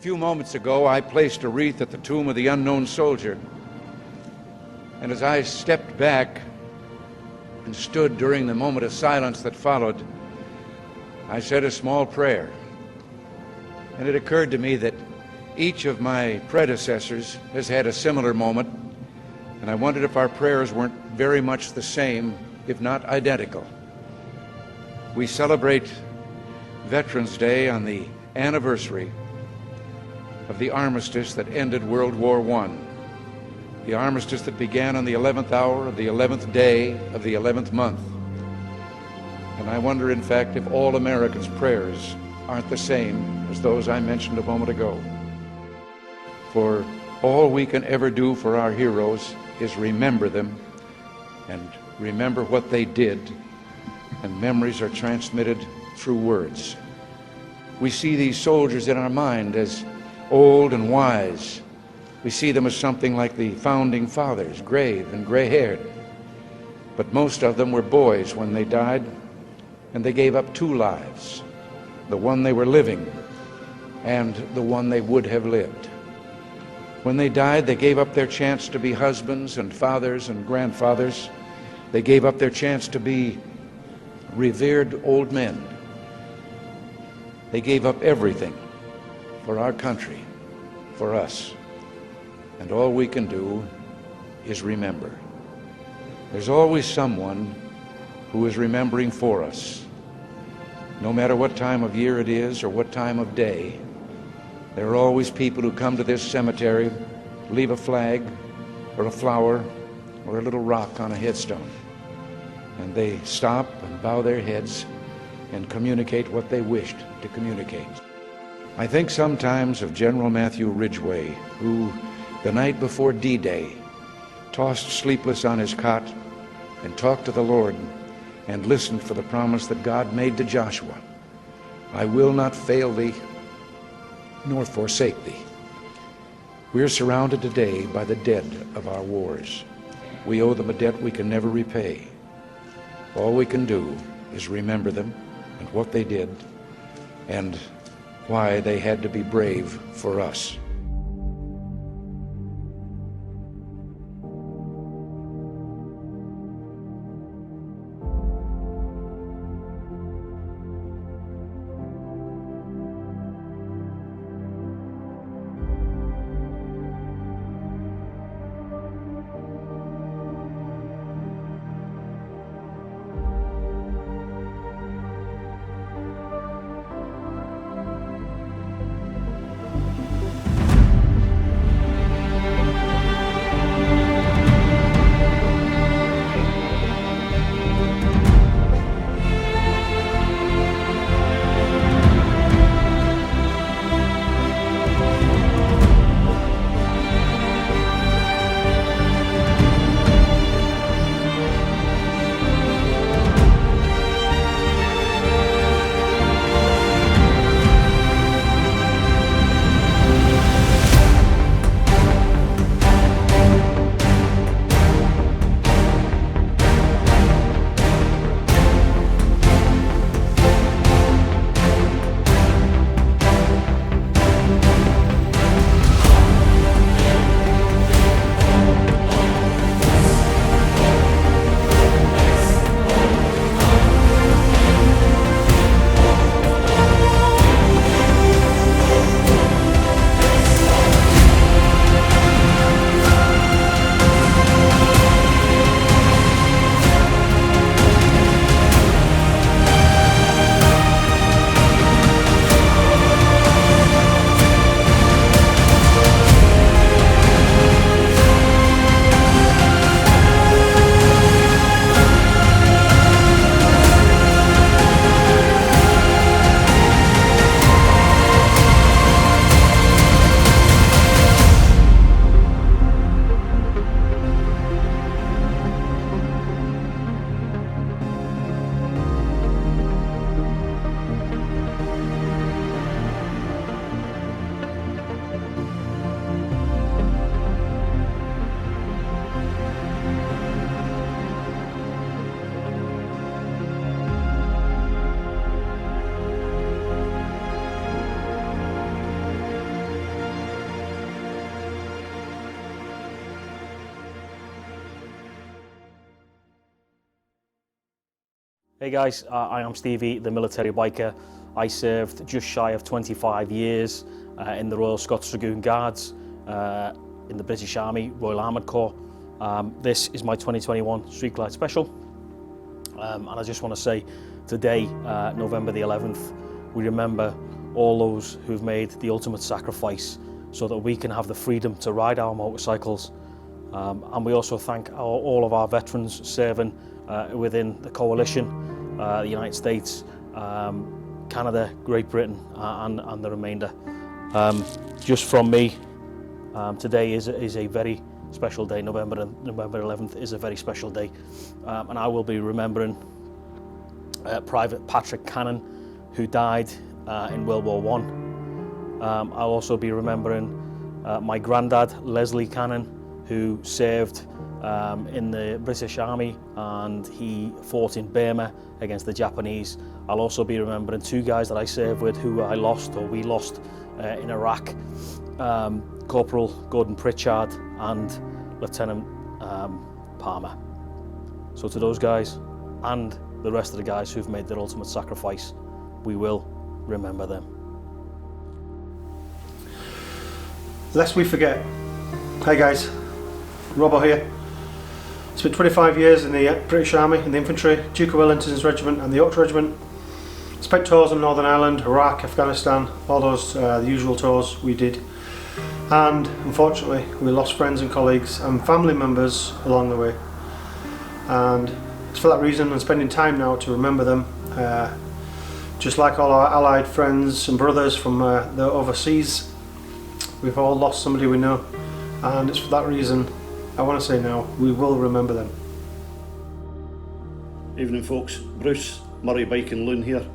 few moments ago, I placed a wreath at the tomb of the unknown soldier. And as I stepped back and stood during the moment of silence that followed, I said a small prayer. And it occurred to me that each of my predecessors has had a similar moment, and I wondered if our prayers weren't very much the same, if not identical. We celebrate Veterans Day on the anniversary of the armistice that ended World War I, the armistice that began on the 11th hour of the 11th day of the 11th month. And I wonder, in fact, if all Americans' prayers aren't the same as those I mentioned a moment ago. For all we can ever do for our heroes is remember them and remember what they did, and memories are transmitted through words. We see these soldiers in our mind as old and wise. We see them as something like the founding fathers, grave and gray-haired. But most of them were boys when they died, and they gave up two lives, the one they were living and the one they would have lived. When they died, they gave up their chance to be husbands and fathers and grandfathers. They gave up their chance to be revered old men. They gave up everything for our country, for us. And all we can do is remember. There's always someone who is remembering for us. No matter what time of year it is or what time of day, there are always people who come to this cemetery, leave a flag or a flower or a little rock on a headstone, and they stop and bow their heads and communicate what they wished to communicate. I think sometimes of General Matthew Ridgway, who, the night before D-Day, tossed sleepless on his cot and talked to the Lord and listened for the promise that God made to Joshua, "I will not fail thee, nor forsake thee." We are surrounded today by the dead of our wars. We owe them a debt we can never repay. All we can do is remember them and what they did and why they had to be brave for us. Hey guys, I am Stevie, the military biker. I served just shy of 25 years in the Royal Scots Dragoon Guards, in the British Army, Royal Armoured Corps. This is my 2021 Street Glide Special. And I just want to say, today, November the 11th, we remember all those who've made the ultimate sacrifice so that we can have the freedom to ride our motorcycles. And we also thank all of our veterans serving within the coalition, the United States, Canada, Great Britain, and the remainder. Just from me, today is a very special day. November 11th is a very special day, and I will be remembering Private Patrick Cannon, who died in World War I. I'll also be remembering my granddad, Leslie Cannon, who served in the British Army, and he fought in Burma against the Japanese. I'll also be remembering two guys that I served with who I lost, or we lost, in Iraq. Corporal Gordon Pritchard and Lieutenant Palmer. So to those guys and the rest of the guys who've made their ultimate sacrifice, we will remember them. Lest we forget. Hey guys, Robbo here. Spent 25 years in the British Army, in the infantry, Duke of Wellington's regiment and the Yorkshire regiment. Spent tours in Northern Ireland, Iraq, Afghanistan, all those the usual tours we did. And unfortunately we lost friends and colleagues and family members along the way. And it's for that reason I'm spending time now to remember them. Just like all our allied friends and brothers from the overseas, we've all lost somebody we know. And it's for that reason I want to say now, we will remember them. Evening folks, Bruce, Murray Bike and Loon here.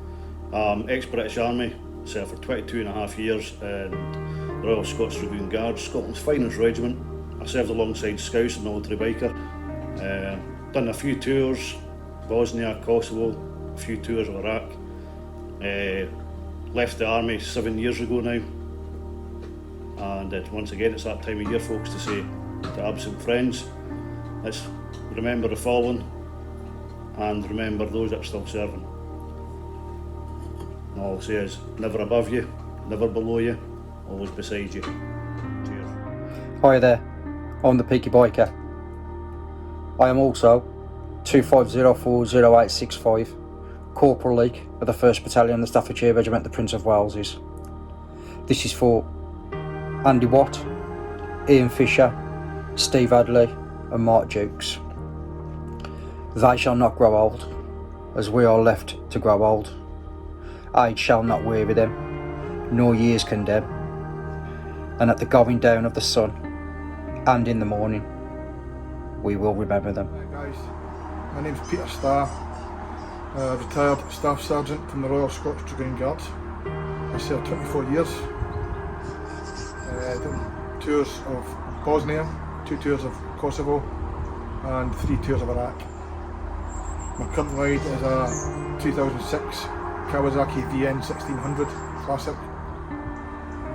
Ex-British Army, served for 22 and a half years in the Royal Scots Dragoon Guards, Scotland's finest regiment. I served alongside Scouts and military biker. Done a few tours, Bosnia, Kosovo, a few tours of Iraq. Left the army 7 years ago now. And once again, it's that time of year, folks, to say to absent friends, let's remember the fallen and remember those that are still serving. And all I'll say is, never above you, never below you, always beside you. Cheers. Hi there, I'm the Peaky Biker. I am also 25040865, Corporal Leake of the 1st Battalion, the Staffordshire Regiment, the Prince of Waleses. This is for Andy Watt, Ian Fisher, Steve Hadley and Mark Jukes. They shall not grow old, as we are left to grow old. Age shall not weary them, nor years condemn. And at the going down of the sun, and in the morning, we will remember them. Hi guys, my name's Peter Starr, retired Staff Sergeant from the Royal Scots Dragoon Guards. I served 24 years. Done tours of Bosnia, 2 tours of Kosovo and 3 tours of Iraq. My current ride is a 2006 Kawasaki VN 1600 Classic.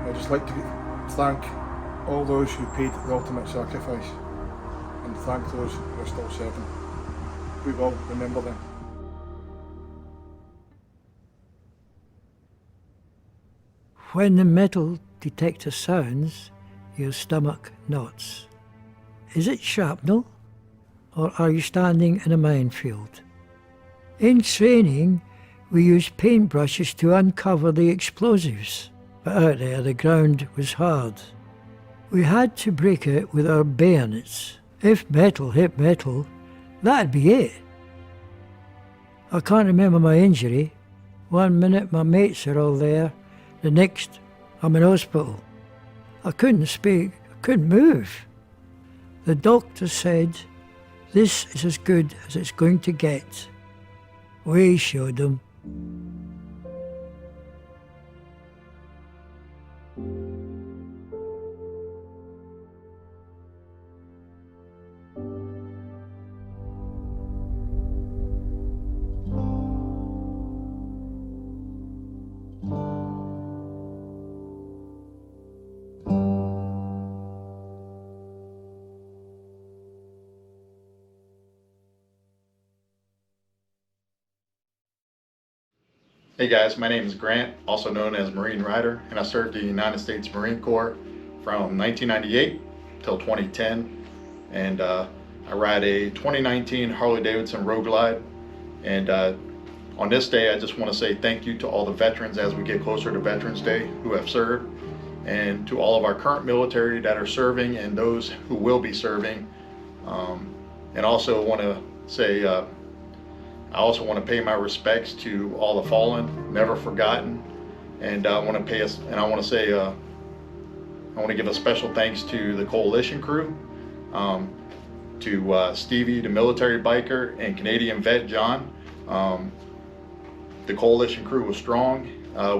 I'd just like to thank all those who paid the ultimate sacrifice and thank those who are still serving. We will remember them. When the metal detector sounds, your stomach knots. Is it shrapnel, or are you standing in a minefield? In training, we used paintbrushes to uncover the explosives, but out there the ground was hard. We had to break it with our bayonets. If metal hit metal, that'd be it. I can't remember my injury. One minute my mates are all there, the next I'm in hospital. I couldn't speak, I couldn't move. The doctor said, this is as good as it's going to get. We showed them. Hey guys, my name is Grant, also known as Marine Rider, and I served the United States Marine Corps from 1998 till 2010. And I ride a 2019 Harley-Davidson Road Glide. And on this day, I just want to say thank you to all the veterans as we get closer to Veterans Day who have served, and to all of our current military that are serving and those who will be serving. And also want to say, I also want to pay my respects to all the fallen, never forgotten. And I want to say, I want to give a special thanks to the coalition crew, to Stevie, the military biker, and Canadian vet John. The coalition crew was strong.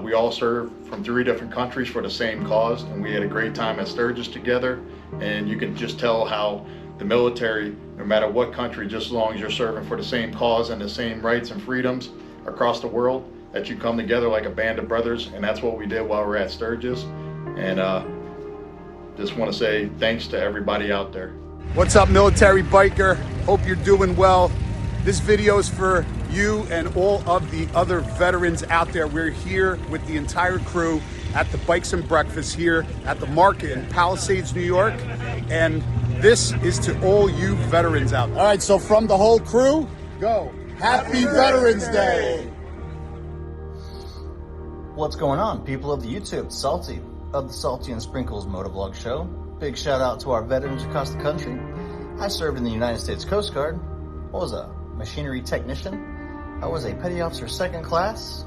We all served from 3 different countries for the same cause, and we had a great time at Sturgis together. And you can just tell how the military, no matter what country, just as long as you're serving for the same cause and the same rights and freedoms across the world, that you come together like a band of brothers. And that's what we did while we were at Sturgis. And just want to say thanks to everybody out there. What's up, military biker? Hope you're doing well. This video is for you and all of the other veterans out there. We're here with the entire crew at the Bikes and Breakfast here at the market in Palisades, New York. And this is to all you veterans out there. All right, so from the whole crew, go. Happy Veterans Day. What's going on, people of the YouTube? Salty of the Salty and Sprinkles Motovlog Show. Big shout out to our veterans across the country. I served in the United States Coast Guard. I was a machinery technician. I was a petty officer 2nd class.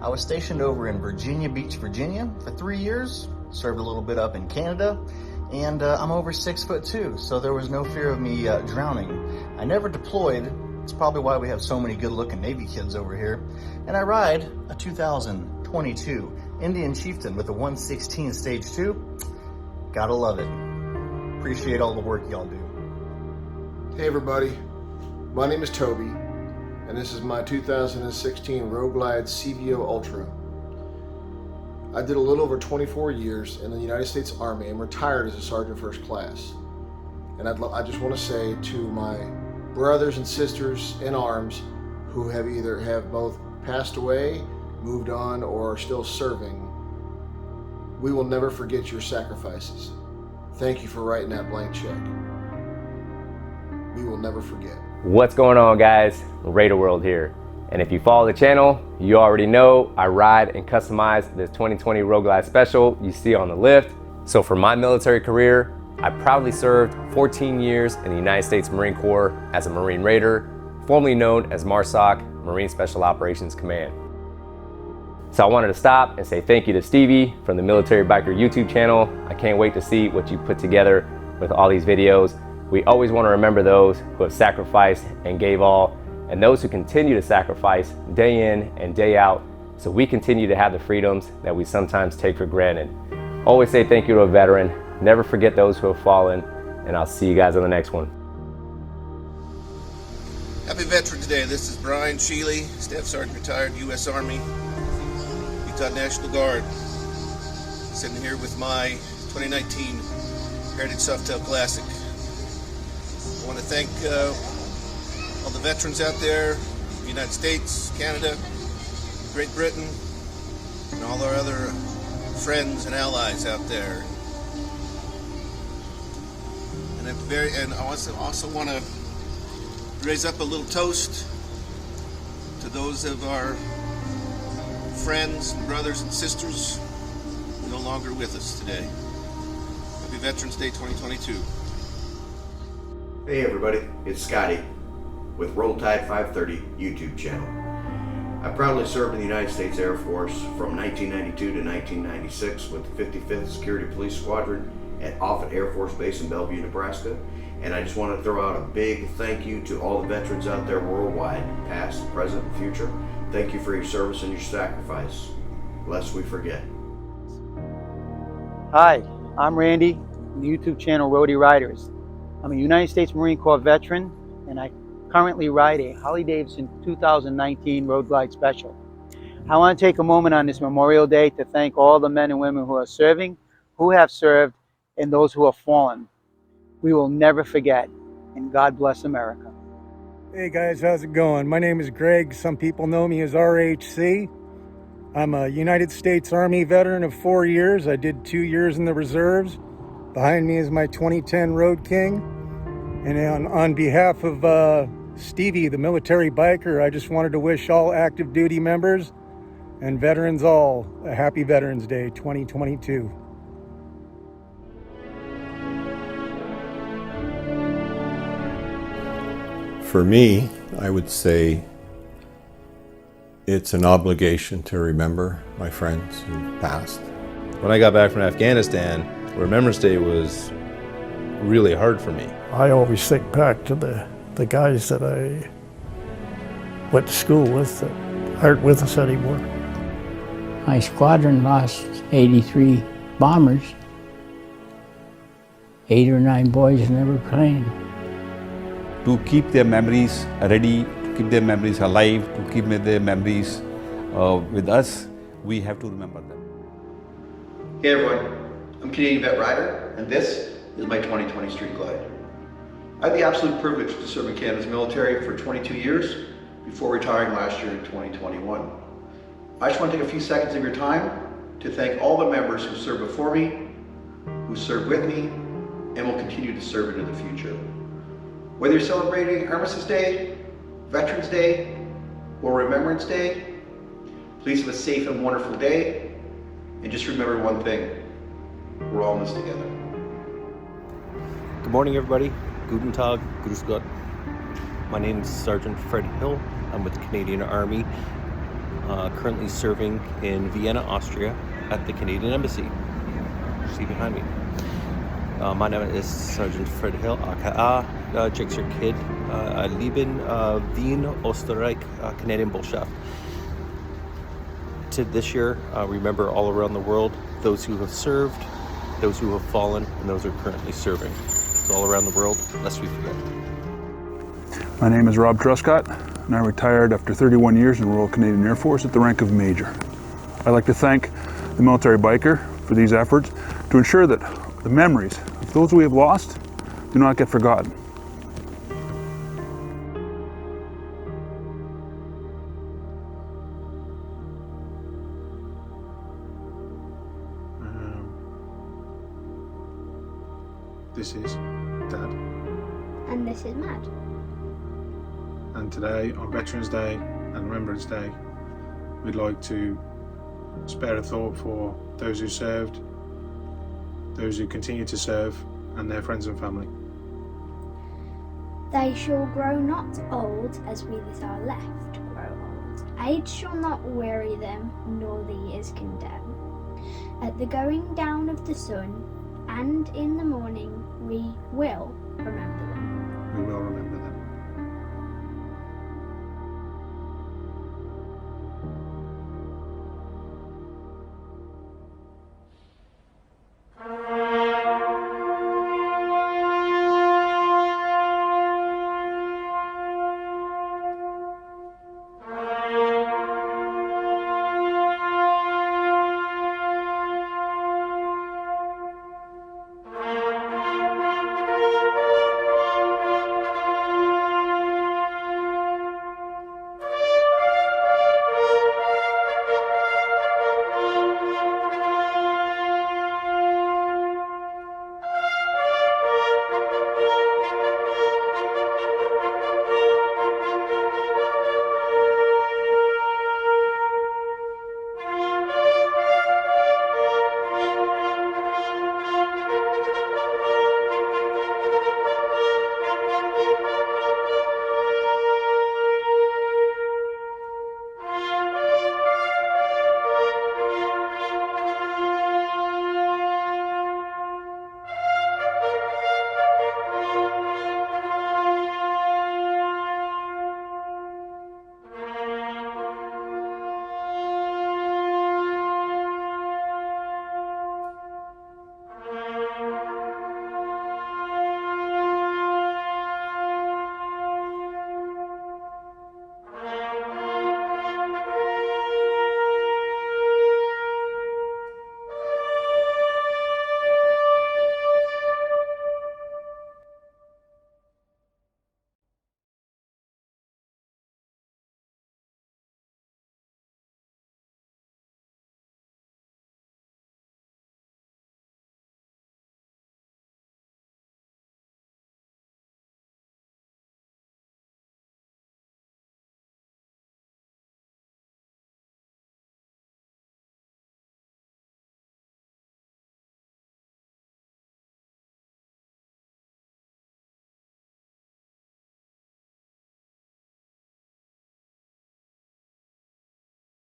I was stationed over in Virginia Beach, Virginia for 3 years. Served a little bit up in Canada. And I'm over 6'2", so there was no fear of me drowning. I never deployed. It's probably why we have so many good-looking Navy kids over here. And I ride a 2022 Indian Chieftain with a 116 Stage 2. Gotta love it. Appreciate all the work y'all do. Hey everybody, my name is Toby, and this is my 2016 Road Glide CVO Ultra. I did a little over 24 years in the United States Army and retired as a Sergeant First Class. And I just want to say to my brothers and sisters in arms who have both passed away, moved on, or are still serving, we will never forget your sacrifices. Thank you for writing that blank check. We will never forget. What's going on, guys? Raider World here. And if you follow the channel, you already know I ride and customize this 2020 Road Glide Special you see on the lift. So for my military career, I proudly served 14 years in the United States Marine Corps as a Marine Raider, formerly known as MARSOC, Marine Special Operations Command. So I wanted to stop and say thank you to Stevie from the Military Biker YouTube channel. I can't wait to see what you put together with all these videos. We always want to remember those who have sacrificed and gave all, and those who continue to sacrifice day in and day out, so we continue to have the freedoms that we sometimes take for granted. Always say thank you to a veteran. Never forget those who have fallen, and I'll see you guys on the next one. Happy Veterans Day. This is Brian Sheely, Staff Sergeant retired, U.S. Army, Utah National Guard. Sitting here with my 2019 Heritage Softail Classic. I want to thank all the veterans out there, the United States, Canada, Great Britain, and all our other friends and allies out there. And I also want to raise up a little toast to those of our friends, and brothers, and sisters no longer with us today. Happy Veterans Day 2022. Hey everybody, it's Scotty with Roll Tide 530 YouTube channel. I proudly served in the United States Air Force from 1992 to 1996 with the 55th Security Police Squadron at Offutt Air Force Base in Bellevue, Nebraska. And I just want to throw out a big thank you to all the veterans out there worldwide, past, present, and future. Thank you for your service and your sacrifice, lest we forget. Hi, I'm Randy from the YouTube channel Roadie Riders. I'm a United States Marine Corps veteran, and I currently ride a Harley-Davidson 2019 Road Glide Special. I want to take a moment on this Memorial Day to thank all the men and women who are serving, who have served, and those who have fallen. We will never forget, and God bless America. Hey guys, how's it going? My name is Greg. Some people know me as RHC. I'm a United States Army veteran of 4 years. I did 2 years in the reserves. Behind me is my 2010 Road King. And on behalf of Stevie, the military biker, I just wanted to wish all active duty members and veterans all a happy Veterans Day 2022. For me, I would say it's an obligation to remember my friends who passed. When I got back from Afghanistan, Remembrance Day was really hard for me. I always think back to the guys that I went to school with that aren't with us anymore. My squadron lost 83 bombers. 8 or 9 boys in every plane. To keep their memories ready, to keep their memories alive, to keep their memories with us, we have to remember them. Hey everyone, I'm Canadian Vet Rider, and this is my 2020 Street Glide. I had the absolute privilege to serve in Canada's military for 22 years before retiring last year in 2021. I just want to take a few seconds of your time to thank all the members who served before me, who served with me, and will continue to serve into the future. Whether you're celebrating Armistice Day, Veterans Day, or Remembrance Day, please have a safe and wonderful day, and just remember one thing, we're all in this together. Good morning everybody, Guten Tag, Grüß Gott. My name is Sergeant Fred Hill. I'm with the Canadian Army, currently serving in Vienna, Austria at the Canadian Embassy. See behind me. Mein Name ist Sergeant Fred Hill, aka Jake's your kid. I live in Wien, Österreich, Canadian Botschaft. To this year, remember all around the world, those who have served, those who have fallen, and those who are currently serving. So all around the world, lest we forget. My name is Rob Truscott, and I retired after 31 years in the Royal Canadian Air Force at the rank of Major. I'd like to thank the military biker for these efforts to ensure that the memories of those we have lost do not get forgotten. This is Dad. And this is Matt. And today, on Veterans Day and Remembrance Day, we'd like to spare a thought for those who served, those who continue to serve, and their friends and family. They shall grow not old as we that are left grow old. Age shall not weary them, nor the years condemn. At the going down of the sun, and in the morning, we will remember them. We will remember them.